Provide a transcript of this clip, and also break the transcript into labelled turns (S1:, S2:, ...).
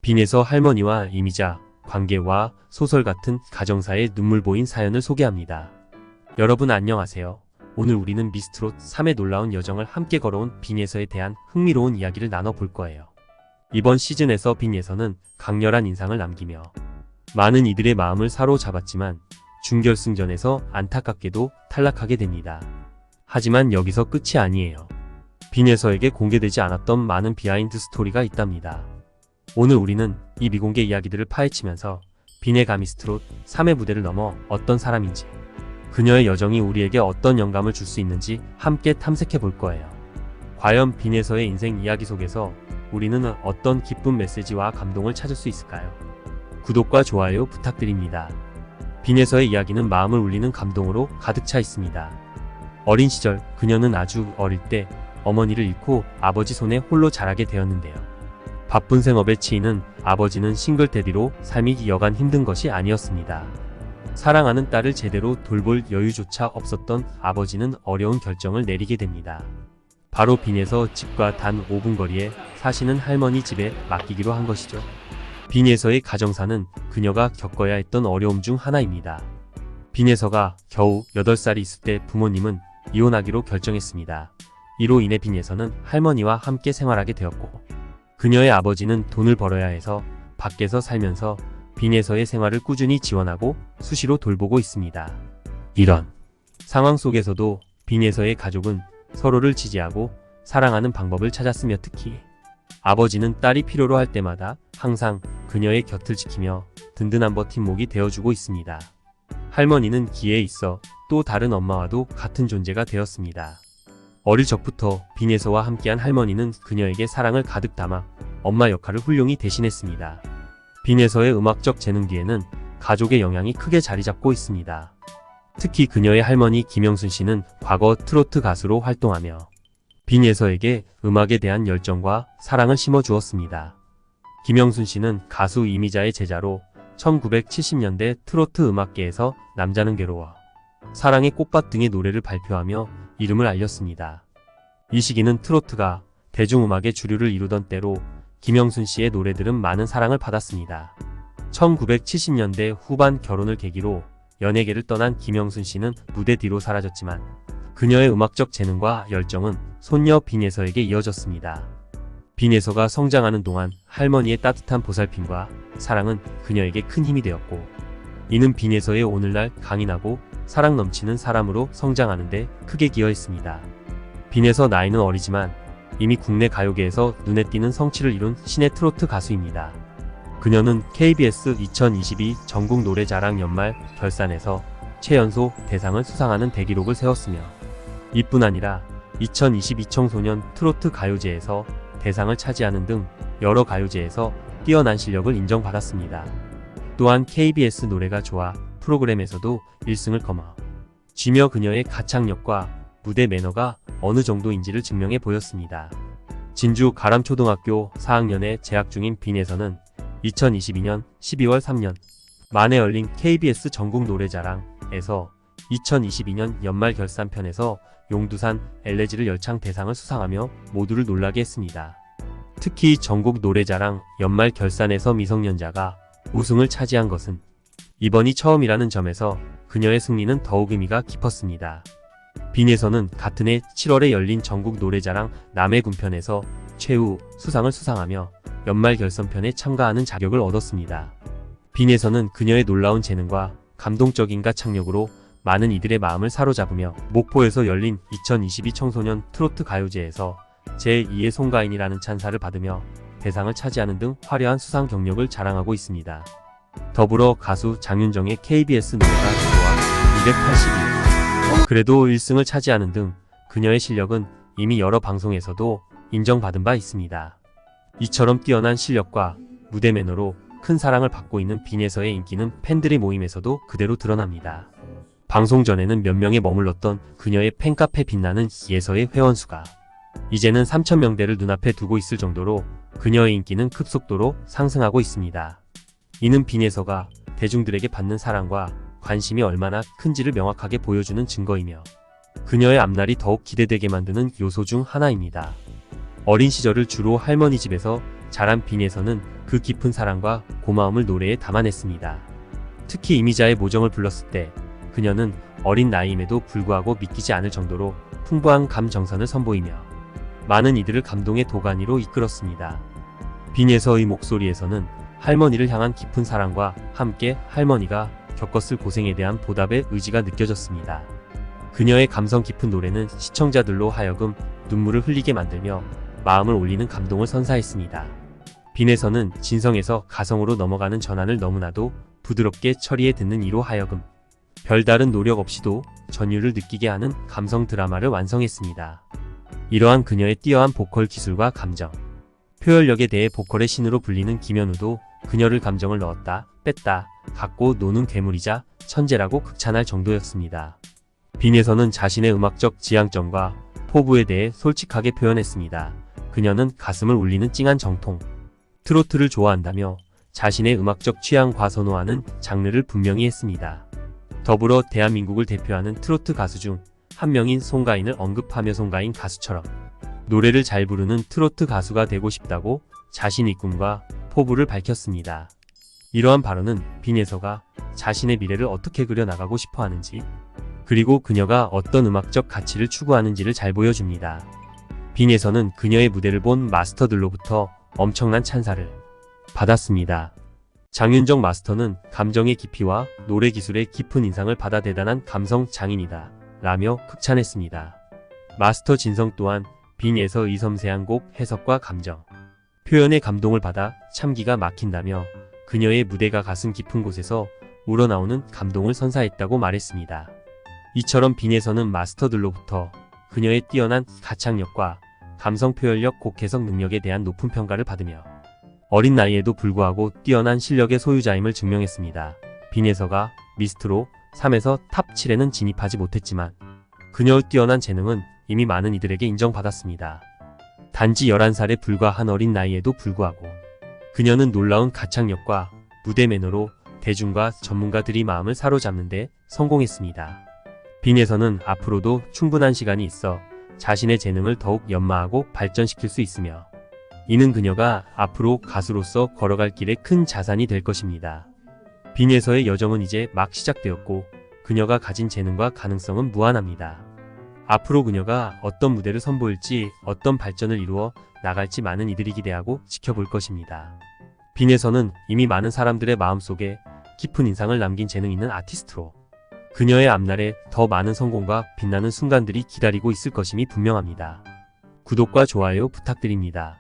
S1: 빈에서 할머니와 이미자, 관계와 소설 같은 가정사의 눈물 보인 사연을 소개합니다. 여러분 안녕하세요. 오늘 우리는 미스트롯 3의 놀라운 여정을 함께 걸어온 빈예서에 대한 흥미로운 이야기를 나눠볼 거예요. 이번 시즌에서 빈예서는 강렬한 인상을 남기며 많은 이들의 마음을 사로잡았지만 준결승전에서 안타깝게도 탈락하게 됩니다. 하지만 여기서 끝이 아니에요. 빈예서에게 공개되지 않았던 많은 비하인드 스토리가 있답니다. 오늘 우리는 이 미공개 이야기들을 파헤치면서 빈의 가미스트롯 3의 무대를 넘어 어떤 사람인지, 그녀의 여정이 우리에게 어떤 영감을 줄 수 있는지 함께 탐색해 볼 거예요. 과연 빈에서의 인생 이야기 속에서 우리는 어떤 기쁜 메시지와 감동을 찾을 수 있을까요? 구독과 좋아요 부탁드립니다. 빈에서의 이야기는 마음을 울리는 감동으로 가득 차 있습니다. 어린 시절 그녀는 아주 어릴 때 어머니를 잃고 아버지 손에 홀로 자라게 되었는데요. 바쁜 생업에 치이는 아버지는 싱글데디로 삶이 여간 힘든 것이 아니었습니다. 사랑하는 딸을 제대로 돌볼 여유조차 없었던 아버지는 어려운 결정을 내리게 됩니다. 바로 빈에서 집과 단 5분 거리에 사시는 할머니 집에 맡기기로 한 것이죠. 빈에서의 가정사는 그녀가 겪어야 했던 어려움 중 하나입니다. 빈에서가 겨우 8살이 있을 때 부모님은 이혼하기로 결정했습니다. 이로 인해 빈에서는 할머니와 함께 생활하게 되었고, 그녀의 아버지는 돈을 벌어야 해서 밖에서 살면서 빈에서의 생활을 꾸준히 지원하고 수시로 돌보고 있습니다. 이런 상황 속에서도 빈에서의 가족은 서로를 지지하고 사랑하는 방법을 찾았으며, 특히 아버지는 딸이 필요로 할 때마다 항상 그녀의 곁을 지키며 든든한 버팀목이 되어주고 있습니다. 할머니는 기에 있어 또 다른 엄마와도 같은 존재가 되었습니다. 어릴 적부터 빈에서와 함께한 할머니는 그녀에게 사랑을 가득 담아 엄마 역할을 훌륭히 대신했습니다. 빈에서의 음악적 재능 뒤에는 가족의 영향이 크게 자리 잡고 있습니다. 특히 그녀의 할머니 김영순 씨는 과거 트로트 가수로 활동하며 빈에서에게 음악에 대한 열정과 사랑을 심어주었습니다. 김영순 씨는 가수 이미자의 제자로 1970년대 트로트 음악계에서 남자는 괴로워, 사랑의 꽃밭 등의 노래를 발표하며 이름을 알렸습니다. 이 시기는 트로트가 대중음악의 주류를 이루던 때로 김영순 씨의 노래들은 많은 사랑을 받았습니다. 1970년대 후반 결혼을 계기로 연예계를 떠난 김영순 씨는 무대 뒤로 사라졌지만 그녀의 음악적 재능과 열정은 손녀 빈에서에게 이어졌습니다. 빈에서가 성장하는 동안 할머니의 따뜻한 보살핌과 사랑은 그녀에게 큰 힘이 되었고, 이는 빈에서의 오늘날 강인하고 사랑 넘치는 사람으로 성장하는데 크게 기여했습니다. 빈에서 나이는 어리지만 이미 국내 가요계에서 눈에 띄는 성취를 이룬 신의 트로트 가수입니다. 그녀는 KBS 2022 전국 노래자랑 연말 결산에서 최연소 대상을 수상하는 대기록을 세웠으며, 이뿐 아니라 2022 청소년 트로트 가요제에서 대상을 차지하는 등 여러 가요제에서 뛰어난 실력을 인정받았습니다. 또한 KBS 노래가 좋아 프로그램에서도 1승을 거머쥐며 그녀의 가창력과 무대 매너가 어느 정도인지를 증명해 보였습니다. 진주 가람초등학교 4학년에 재학 중인 빈에서는 2022년 12월 3년 만에 열린 KBS 전국 노래자랑에서 2022년 연말 결산편에서 용두산 엘레지를 열창 대상을 수상하며 모두를 놀라게 했습니다. 특히 전국 노래자랑 연말 결산에서 미성년자가 우승을 차지한 것은 이번이 처음이라는 점에서 그녀의 승리는 더욱 의미가 깊었습니다. 빈에서는 같은 해 7월에 열린 전국 노래자랑 남해군편에서 최우 수상을 수상하며 연말 결선편에 참가하는 자격을 얻었습니다. 빈에서는 그녀의 놀라운 재능과 감동적인 가창력으로 많은 이들의 마음을 사로잡으며 목포에서 열린 2022 청소년 트로트 가요제에서 제2의 송가인이라는 찬사를 받으며 대상을 차지하는 등 화려한 수상 경력을 자랑하고 있습니다. 더불어 가수 장윤정의 KBS 노래가 좋아 282, 그래도 1승을 차지하는 등 그녀의 실력은 이미 여러 방송에서도 인정받은 바 있습니다. 이처럼 뛰어난 실력과 무대 매너로 큰 사랑을 받고 있는 빈에서의 인기는 팬들의 모임에서도 그대로 드러납니다. 방송 전에는 몇 명에 머물렀던 그녀의 팬카페 빛나는 예서의 회원수가 이제는 3,000명대를 눈앞에 두고 있을 정도로 그녀의 인기는 급속도로 상승하고 있습니다. 이는 빈에서가 대중들에게 받는 사랑과 관심이 얼마나 큰지를 명확하게 보여주는 증거이며 그녀의 앞날이 더욱 기대되게 만드는 요소 중 하나입니다. 어린 시절을 주로 할머니 집에서 자란 빈에서는 그 깊은 사랑과 고마움을 노래에 담아냈습니다. 특히 이미자의 모정을 불렀을 때 그녀는 어린 나이임에도 불구하고 믿기지 않을 정도로 풍부한 감정선을 선보이며 많은 이들을 감동의 도가니로 이끌었습니다. 빈에서의 목소리에서는 할머니를 향한 깊은 사랑과 함께 할머니가 겪었을 고생에 대한 보답의 의지가 느껴졌습니다. 그녀의 감성 깊은 노래는 시청자들로 하여금 눈물을 흘리게 만들며 마음을 울리는 감동을 선사했습니다. 빈에서는 진성에서 가성으로 넘어가는 전환을 너무나도 부드럽게 처리해 듣는 이로 하여금 별다른 노력 없이도 전율을 느끼게 하는 감성 드라마를 완성했습니다. 이러한 그녀의 뛰어난 보컬 기술과 감정, 표현력에 대해 보컬의 신으로 불리는 김현우도 그녀를 감정을 넣었다, 뺐다, 갖고 노는 괴물이자 천재라고 극찬할 정도였습니다. 빈에서는 자신의 음악적 지향점과 포부에 대해 솔직하게 표현했습니다. 그녀는 가슴을 울리는 찡한 정통, 트로트를 좋아한다며 자신의 음악적 취향과 선호하는 장르를 분명히 했습니다. 더불어 대한민국을 대표하는 트로트 가수 중 한 명인 송가인을 언급하며 송가인 가수처럼 노래를 잘 부르는 트로트 가수가 되고 싶다고 자신의 꿈과 포부를 밝혔습니다. 이러한 발언은 빈에서가 자신의 미래를 어떻게 그려나가고 싶어 하는지, 그리고 그녀가 어떤 음악적 가치를 추구하는지를 잘 보여줍니다. 빈에서는 그녀의 무대를 본 마스터들로부터 엄청난 찬사를 받았습니다. 장윤정 마스터는 감정의 깊이와 노래 기술의 깊은 인상을 받아 대단한 감성 장인이다 라며 극찬했습니다. 마스터 진성 또한 빈에서의 섬세한 곡 해석과 감정, 표현의 감동을 받아 참기가 막힌다며 그녀의 무대가 가슴 깊은 곳에서 우러나오는 감동을 선사했다고 말했습니다. 이처럼 빈에서는 마스터들로부터 그녀의 뛰어난 가창력과 감성 표현력, 곡 해석 능력에 대한 높은 평가를 받으며 어린 나이에도 불구하고 뛰어난 실력의 소유자임을 증명했습니다. 빈에서가 미스트롯 3에서 탑 7에는 진입하지 못했지만 그녀의 뛰어난 재능은 이미 많은 이들에게 인정받았습니다. 단지 11살에 불과한 어린 나이에도 불구하고 그녀는 놀라운 가창력과 무대 매너로 대중과 전문가들이 마음을 사로잡는 데 성공했습니다. 빈에서는 앞으로도 충분한 시간이 있어 자신의 재능을 더욱 연마하고 발전시킬 수 있으며 이는 그녀가 앞으로 가수로서 걸어갈 길에 큰 자산이 될 것입니다. 빈에서의 여정은 이제 막 시작되었고 그녀가 가진 재능과 가능성은 무한합니다. 앞으로 그녀가 어떤 무대를 선보일지, 어떤 발전을 이루어 나갈지 많은 이들이 기대하고 지켜볼 것입니다. 빈에서는 이미 많은 사람들의 마음속에 깊은 인상을 남긴 재능 있는 아티스트로 그녀의 앞날에 더 많은 성공과 빛나는 순간들이 기다리고 있을 것임이 분명합니다. 구독과 좋아요 부탁드립니다.